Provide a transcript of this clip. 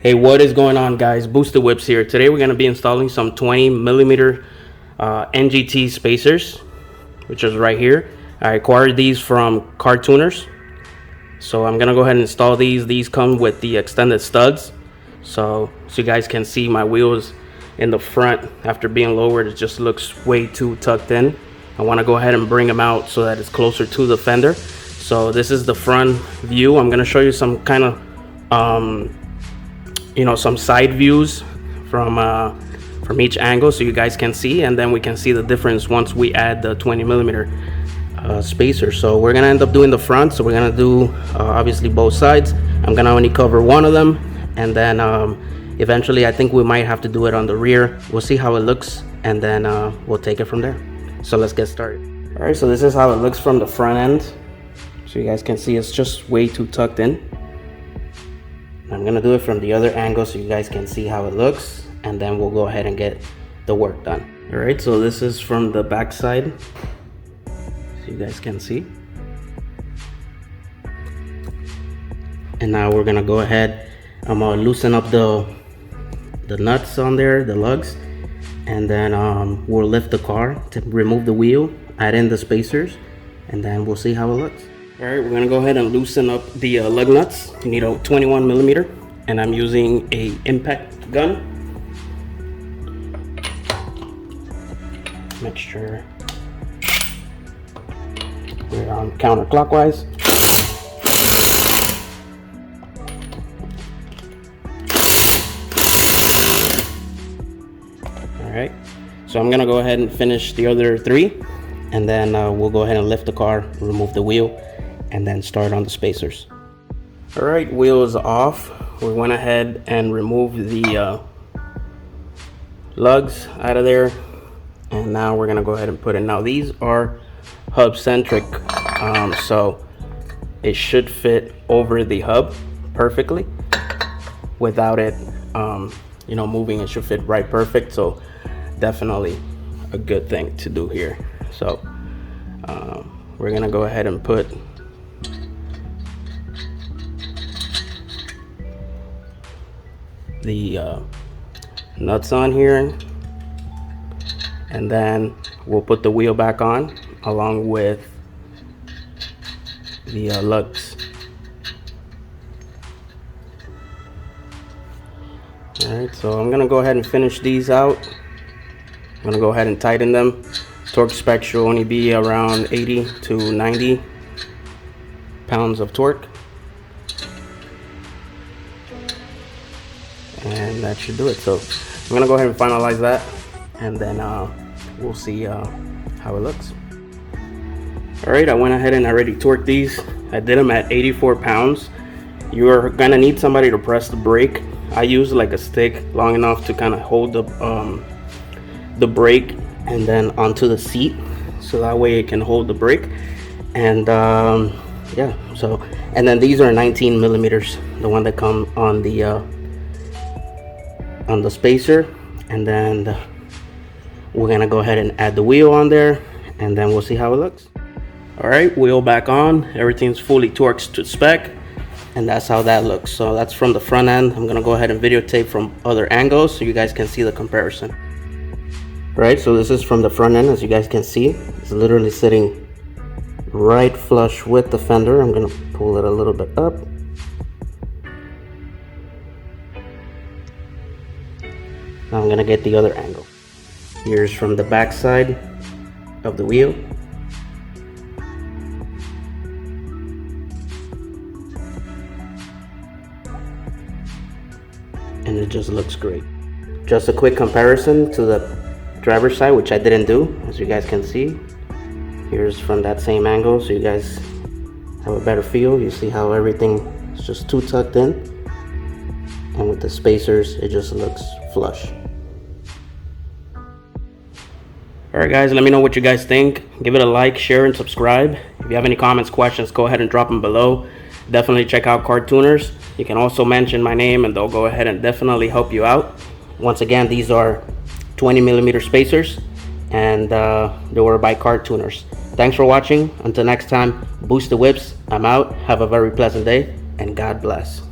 Hey, what is going on, guys? Boosted Whips here. Today we're going to be installing some 20mm NGT spacers, which is right here. I acquired these from car tuners, so I'm going to go ahead and install these. These come with the extended studs, so you guys can see my wheels in the front. After being lowered, it just looks way too tucked in. I want to go ahead and bring them out so that it's closer to the fender. So this is the front view. I'm going to show you some kind of some side views from each angle so you guys can see, and then we can see the difference once we add the 20mm spacer. So we're gonna end up doing the front, so we're gonna do obviously both sides. I'm gonna only cover one of them, and then eventually I think we might have to do it on the rear. We'll see how it looks, and then we'll take it from there. So let's get started. All right, so this is how it looks from the front end. So you guys can see it's just way too tucked in. I'm gonna do it from the other angle so you guys can see how it looks, and then we'll go ahead and get the work done. All right, so this is from the back side, so you guys can see. And now we're gonna go ahead, I'm gonna loosen up the nuts on there, the lugs, and then we'll lift the car to remove the wheel, add in the spacers, and then we'll see how it looks. All right, we're gonna go ahead and loosen up the lug nuts. You need a 21mm, and I'm using a impact gun. Make sure we're on counterclockwise. All right, so I'm gonna go ahead and finish the other three, and then we'll go ahead and lift the car, remove the wheel, and then start on the spacers. All right, wheels off. We went ahead and removed the lugs out of there, and now we're gonna go ahead and put it. Now these are hub centric, so it should fit over the hub perfectly without it moving. It should fit right perfect, so definitely a good thing to do here. So we're gonna go ahead and put the nuts on here, and then we'll put the wheel back on along with the lugs. All right, so I'm gonna go ahead and finish these out. I'm gonna go ahead and tighten them. Torque spec should only be around 80 to 90 pounds of torque, and that should do it. So I'm gonna go ahead and finalize that, and then we'll see how it looks. All right, I went ahead and already torqued these. I did them at 84 pounds. You're gonna need somebody to press the brake. I use like a stick long enough to kind of hold the brake and then onto the seat, so that way it can hold the brake. And yeah, so, and then these are 19mm, the one that come on the spacer. And then we're gonna go ahead and add the wheel on there, and then we'll see how it looks. All right, wheel back on, everything's fully torqued to spec, and that's how that looks. So that's from the front end. I'm gonna go ahead and videotape from other angles so you guys can see the comparison. Right, so this is from the front end. As you guys can see, it's literally sitting right flush with the fender. I'm gonna pull it a little bit up. Now I'm gonna get the other angle. Here's from the back side of the wheel. And it just looks great. Just a quick comparison to the driver's side, which I didn't do, as you guys can see. Here's from that same angle, so you guys have a better feel. You see how everything is just too tucked in, and with the spacers it just looks flush. All right, guys, let me know what you guys think. Give it a like, share, and subscribe. If you have any comments, questions, go ahead and drop them below. Definitely check out Car Tuners. You can also mention my name, and they'll go ahead and definitely help you out. Once again, these are 20mm spacers, and they were by Car Tuners. Thanks for watching. Until next time, boost the whips. I'm out. Have a very pleasant day, and God bless.